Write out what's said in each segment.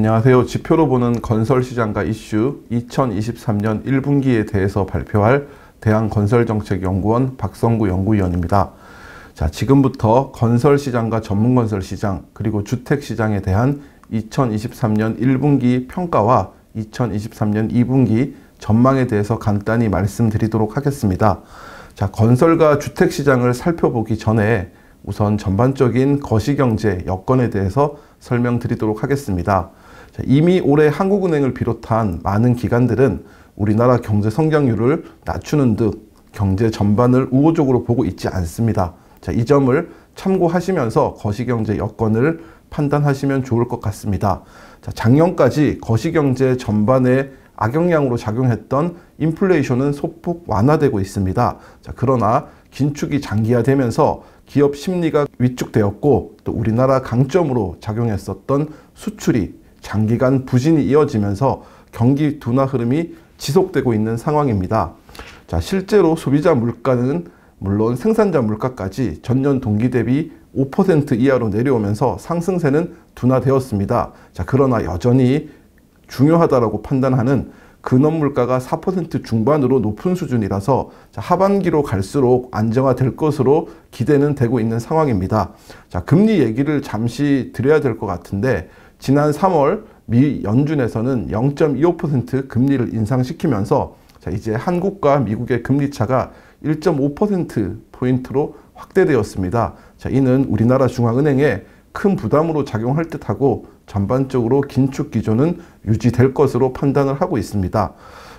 안녕하세요. 지표로 보는 건설시장과 이슈 2023년 1분기에 대해서 발표할 대한건설정책연구원 박성구 연구위원입니다. 자, 지금부터 건설시장과 전문건설시장 그리고 주택시장에 대한 2023년 1분기 평가와 2023년 2분기 전망에 대해서 간단히 말씀드리도록 하겠습니다. 자, 건설과 주택시장을 살펴보기 전에 우선 전반적인 거시경제 여건에 대해서 설명드리도록 하겠습니다. 자, 이미 올해 한국은행을 비롯한 많은 기관들은 우리나라 경제 성장률을 낮추는 듯 경제 전반을 우호적으로 보고 있지 않습니다. 자, 이 점을 참고하시면서 거시경제 여건을 판단하시면 좋을 것 같습니다. 자, 작년까지 거시경제 전반에 악영향으로 작용했던 인플레이션은 소폭 완화되고 있습니다. 자, 그러나 긴축이 장기화되면서 기업 심리가 위축되었고 또 우리나라 강점으로 작용했었던 수출이 장기간 부진이 이어지면서 경기 둔화 흐름이 지속되고 있는 상황입니다. 자, 실제로 소비자 물가는 물론 생산자 물가까지 전년 동기 대비 5% 이하로 내려오면서 상승세는 둔화되었습니다. 자, 그러나 여전히 중요하다고 판단하는 근원 물가가 4% 중반으로 높은 수준이라서 하반기로 갈수록 안정화될 것으로 기대는 되고 있는 상황입니다. 자, 금리 얘기를 잠시 드려야 될 것 같은데 지난 3월 미 연준에서는 0.25% 금리를 인상시키면서 자, 이제 한국과 미국의 금리 차가 1.5%포인트로 확대되었습니다. 자, 이는 우리나라 중앙은행에 큰 부담으로 작용할 듯하고 전반적으로 긴축 기조는 유지될 것으로 판단을 하고 있습니다.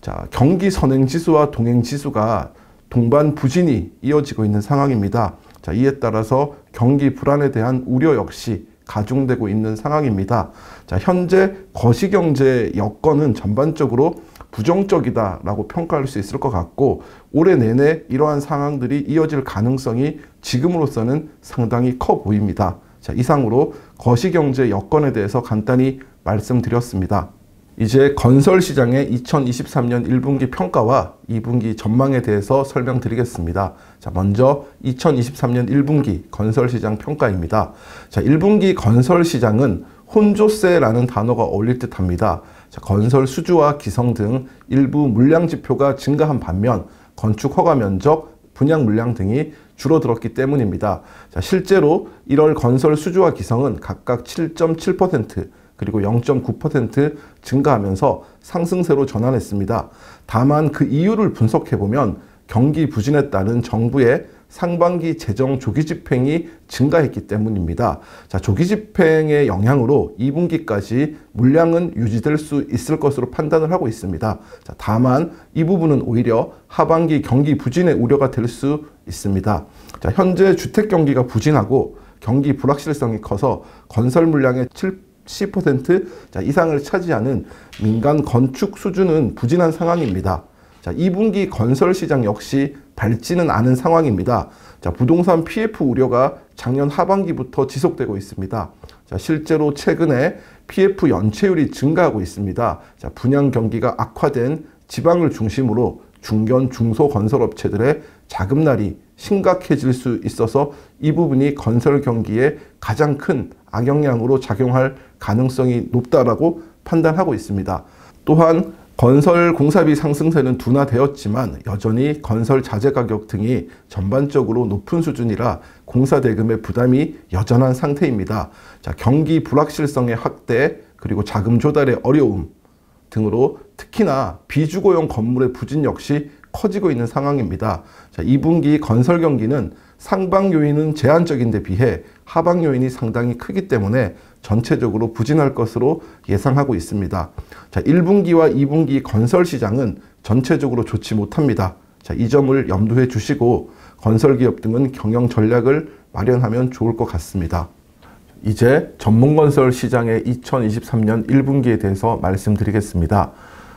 자, 경기 선행지수와 동행지수가 동반 부진이 이어지고 있는 상황입니다. 자, 이에 따라서 경기 불안에 대한 우려 역시 가중되고 있는 상황입니다. 자, 현재 거시경제 여건은 전반적으로 부정적이다라고 평가할 수 있을 것 같고 올해 내내 이러한 상황들이 이어질 가능성이 지금으로서는 상당히 커 보입니다. 자, 이상으로 거시경제 여건에 대해서 간단히 말씀드렸습니다. 이제 건설시장의 2023년 1분기 평가와 2분기 전망에 대해서 설명드리겠습니다. 자, 먼저 2023년 1분기 건설시장 평가입니다. 자, 1분기 건설시장은 혼조세라는 단어가 어울릴 듯 합니다. 자, 건설 수주와 기성 등 일부 물량 지표가 증가한 반면 건축 허가 면적, 분양 물량 등이 줄어들었기 때문입니다. 자, 실제로 1월 건설 수주와 기성은 각각 7.7% 그리고 0.9% 증가하면서 상승세로 전환했습니다. 다만 그 이유를 분석해보면 경기 부진에 따른 정부의 상반기 재정 조기 집행이 증가했기 때문입니다. 자, 조기 집행의 영향으로 2분기까지 물량은 유지될 수 있을 것으로 판단을 하고 있습니다. 자, 다만 이 부분은 오히려 하반기 경기 부진의 우려가 될 수 있습니다. 자, 현재 주택 경기가 부진하고 경기 불확실성이 커서 건설 물량의 70% 이상을 차지하는 민간 건축 수주는 부진한 상황입니다. 자, 2분기 건설 시장 역시 밝지는 않은 상황입니다. 자, 부동산 PF 우려가 작년 하반기부터 지속되고 있습니다. 자, 실제로 최근에 PF 연체율이 증가하고 있습니다. 자, 분양 경기가 악화된 지방을 중심으로 중견 중소건설업체들의 자금날이 심각해질 수 있어서 이 부분이 건설 경기에 가장 큰 악영향으로 작용할 가능성이 높다라고 판단하고 있습니다. 또한 건설 공사비 상승세는 둔화되었지만 여전히 건설 자재 가격 등이 전반적으로 높은 수준이라 공사 대금의 부담이 여전한 상태입니다. 자, 경기 불확실성의 확대 그리고 자금 조달의 어려움 등으로 특히나 비주거용 건물의 부진 역시 커지고 있는 상황입니다. 자, 2분기 건설 경기는 상방 요인은 제한적인 데 비해 하방 요인이 상당히 크기 때문에 전체적으로 부진할 것으로 예상하고 있습니다. 자, 1분기와 2분기 건설 시장은 전체적으로 좋지 못합니다. 자, 이 점을 염두해 주시고 건설기업 등은 경영 전략을 마련하면 좋을 것 같습니다. 이제 전문건설 시장의 2023년 1분기에 대해서 말씀드리겠습니다.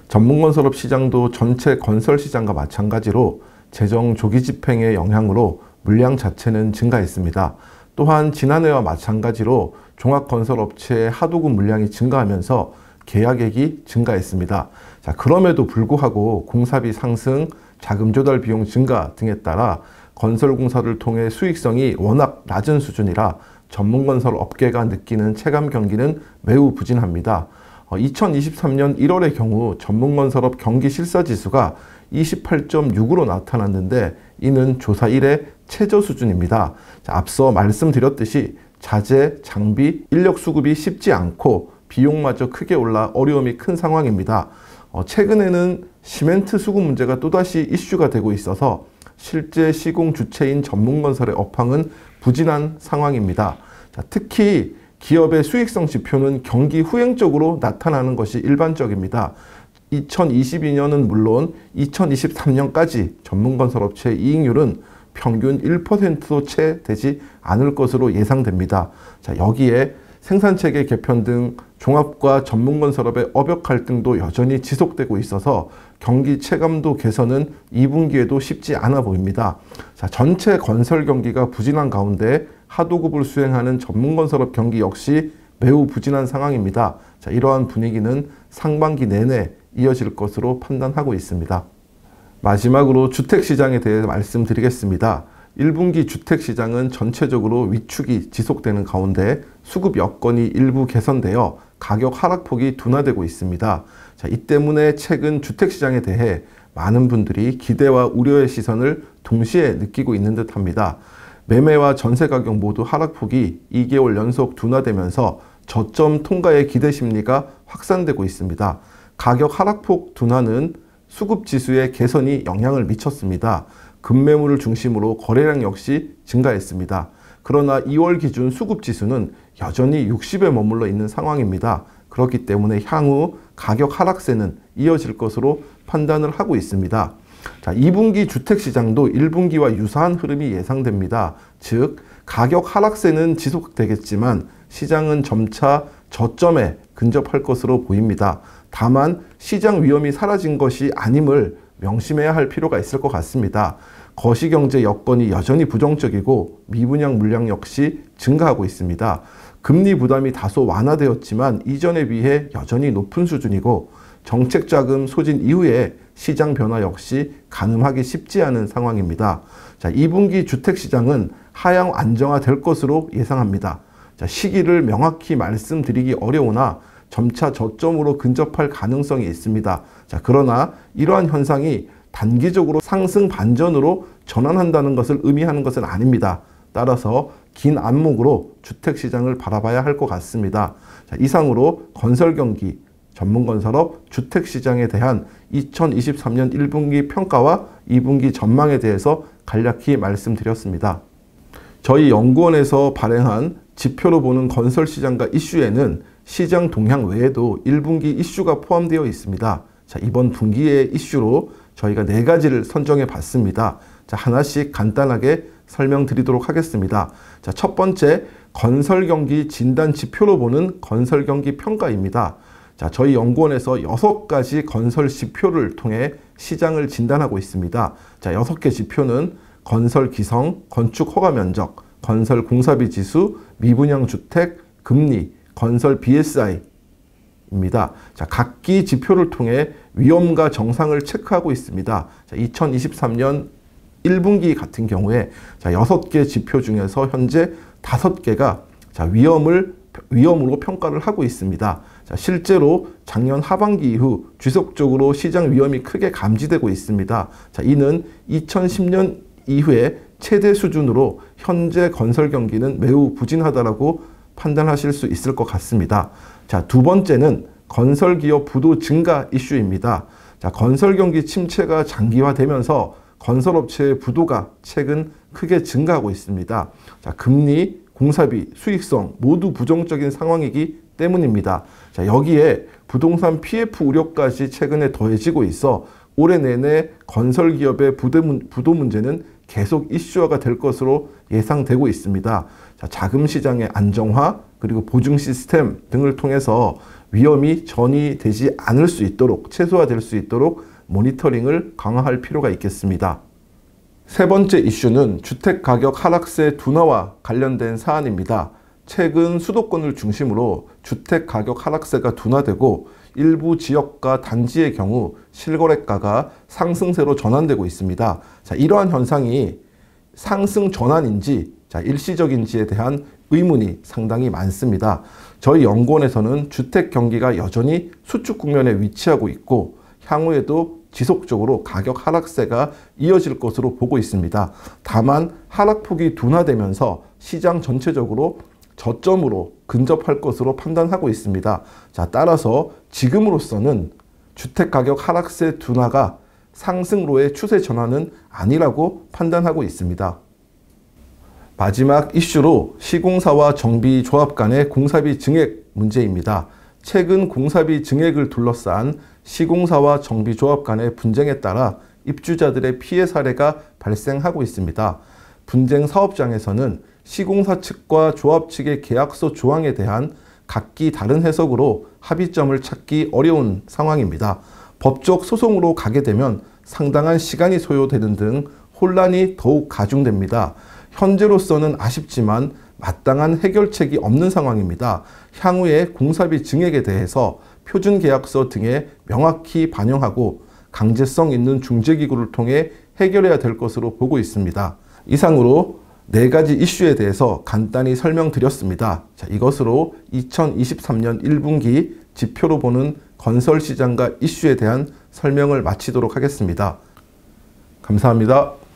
전문건설업 시장도 전체 건설 시장과 마찬가지로 재정 조기 집행의 영향으로 물량 자체는 증가했습니다. 또한 지난해와 마찬가지로 종합건설업체의 하도급 물량이 증가하면서 계약액이 증가했습니다. 자, 그럼에도 불구하고 공사비 상승, 자금 조달 비용 증가 등에 따라 건설공사를 통해 수익성이 워낙 낮은 수준이라 전문건설 업계가 느끼는 체감 경기는 매우 부진합니다. 2023년 1월의 경우 전문건설업 경기실사지수가 28.6으로 나타났는데 이는 조사 이래 최저 수준입니다. 앞서 말씀드렸듯이 자재, 장비, 인력 수급이 쉽지 않고 비용마저 크게 올라 어려움이 큰 상황입니다. 최근에는 시멘트 수급 문제가 또다시 이슈가 되고 있어서 실제 시공 주체인 전문건설의 업황은 부진한 상황입니다. 특히 기업의 수익성 지표는 경기 후행적으로 나타나는 것이 일반적입니다. 2022년은 물론 2023년까지 전문건설업체의 이익률은 평균 1%도 채 되지 않을 것으로 예상됩니다. 여기에 생산체계 개편 등 종합과 전문건설업의 업역 갈등도 여전히 지속되고 있어서 경기 체감도 개선은 2분기에도 쉽지 않아 보입니다. 전체 건설 경기가 부진한 가운데 하도급을 수행하는 전문건설업 경기 역시 매우 부진한 상황입니다. 이러한 분위기는 상반기 내내 이어질 것으로 판단하고 있습니다. 마지막으로 주택시장에 대해 말씀드리겠습니다. 1분기 주택시장은 전체적으로 위축이 지속되는 가운데 수급 여건이 일부 개선되어 가격 하락폭이 둔화되고 있습니다. 이 때문에 최근 주택시장에 대해 많은 분들이 기대와 우려의 시선을 동시에 느끼고 있는 듯합니다. 매매와 전세 가격 모두 하락폭이 2개월 연속 둔화되면서 저점 통과의 기대 심리가 확산되고 있습니다. 가격 하락폭 둔화는 수급지수의 개선이 영향을 미쳤습니다. 급매물을 중심으로 거래량 역시 증가했습니다. 그러나 2월 기준 수급지수는 여전히 60에 머물러 있는 상황입니다. 그렇기 때문에 향후 가격 하락세는 이어질 것으로 판단을 하고 있습니다. 2분기 주택시장도 1분기와 유사한 흐름이 예상됩니다. 즉 가격 하락세는 지속되겠지만 시장은 점차 저점에 근접할 것으로 보입니다. 다만 시장 위험이 사라진 것이 아님을 명심해야 할 필요가 있을 것 같습니다. 거시경제 여건이 여전히 부정적이고 미분양 물량 역시 증가하고 있습니다. 금리 부담이 다소 완화되었지만 이전에 비해 여전히 높은 수준이고 정책자금 소진 이후에 시장 변화 역시 가늠하기 쉽지 않은 상황입니다. 2분기 주택시장은 하향 안정화될 것으로 예상합니다. 시기를 명확히 말씀드리기 어려우나 점차 저점으로 근접할 가능성이 있습니다. 그러나 이러한 현상이 단기적으로 상승 반전으로 전환한다는 것을 의미하는 것은 아닙니다. 따라서 긴 안목으로 주택시장을 바라봐야 할 것 같습니다. 이상으로 건설경기, 전문건설업, 주택시장에 대한 2023년 1분기 평가와 2분기 전망에 대해서 간략히 말씀드렸습니다. 저희 연구원에서 발행한 지표로 보는 건설시장과 이슈에는 시장 동향 외에도 1분기 이슈가 포함되어 있습니다. 이번 분기의 이슈로 저희가 4가지를 선정해 봤습니다. 하나씩 간단하게 설명드리도록 하겠습니다. 첫 번째, 건설경기 진단 지표로 보는 건설경기 평가입니다. 저희 연구원에서 6가지 건설 지표를 통해 시장을 진단하고 있습니다. 6개 지표는 건설 기성, 건축 허가 면적, 건설 공사비 지수, 미분양 주택, 금리, 건설 BSI입니다. 각기 지표를 통해 위험과 정상을 체크하고 있습니다. 2023년 1분기 같은 경우에 6개 지표 중에서 현재 5개가 위험으로 평가를 하고 있습니다. 실제로 작년 하반기 이후 지속적으로 시장 위험이 크게 감지되고 있습니다. 이는 2010년 이후에 최대 수준으로 현재 건설 경기는 매우 부진하다라고 판단하실 수 있을 것 같습니다. 두 번째는 건설기업 부도 증가 이슈입니다. 건설 경기 침체가 장기화되면서 건설업체의 부도가 최근 크게 증가하고 있습니다. 금리, 공사비, 수익성 모두 부정적인 상황이기 때문입니다. 여기에 부동산 PF 우려까지 최근에 더해지고 있어 올해 내내 건설기업의 부도 문제는 계속 이슈화가 될 것으로 예상되고 있습니다. 자금 시장의 안정화 그리고 보증 시스템 등을 통해서 위험이 전이되지 않을 수 있도록 최소화될 수 있도록 모니터링을 강화할 필요가 있겠습니다. 세 번째 이슈는 주택가격 하락세 둔화와 관련된 사안입니다. 최근 수도권을 중심으로 주택가격 하락세가 둔화되고 일부 지역과 단지의 경우 실거래가가 상승세로 전환되고 있습니다. 이러한 현상이 상승 전환인지 일시적인지에 대한 의문이 상당히 많습니다. 저희 연구원에서는 주택 경기가 여전히 수축 국면에 위치하고 있고 향후에도 지속적으로 가격 하락세가 이어질 것으로 보고 있습니다. 다만 하락폭이 둔화되면서 시장 전체적으로 저점으로 근접할 것으로 판단하고 있습니다. 자, 따라서 지금으로서는 주택가격 하락세 둔화가 상승로의 추세 전환은 아니라고 판단하고 있습니다. 마지막 이슈로 시공사와 정비조합 간의 공사비 증액 문제입니다. 최근 공사비 증액을 둘러싼 시공사와 정비조합 간의 분쟁에 따라 입주자들의 피해 사례가 발생하고 있습니다. 분쟁 사업장에서는 시공사 측과 조합 측의 계약서 조항에 대한 각기 다른 해석으로 합의점을 찾기 어려운 상황입니다. 법적 소송으로 가게 되면 상당한 시간이 소요되는 등 혼란이 더욱 가중됩니다. 현재로서는 아쉽지만 마땅한 해결책이 없는 상황입니다. 향후에 공사비 증액에 대해서 표준계약서 등에 명확히 반영하고 강제성 있는 중재기구를 통해 해결해야 될 것으로 보고 있습니다. 이상으로 4가지 이슈에 대해서 간단히 설명드렸습니다. 자, 이것으로 2023년 1분기 지표로 보는 건설시장과 이슈에 대한 설명을 마치도록 하겠습니다. 감사합니다.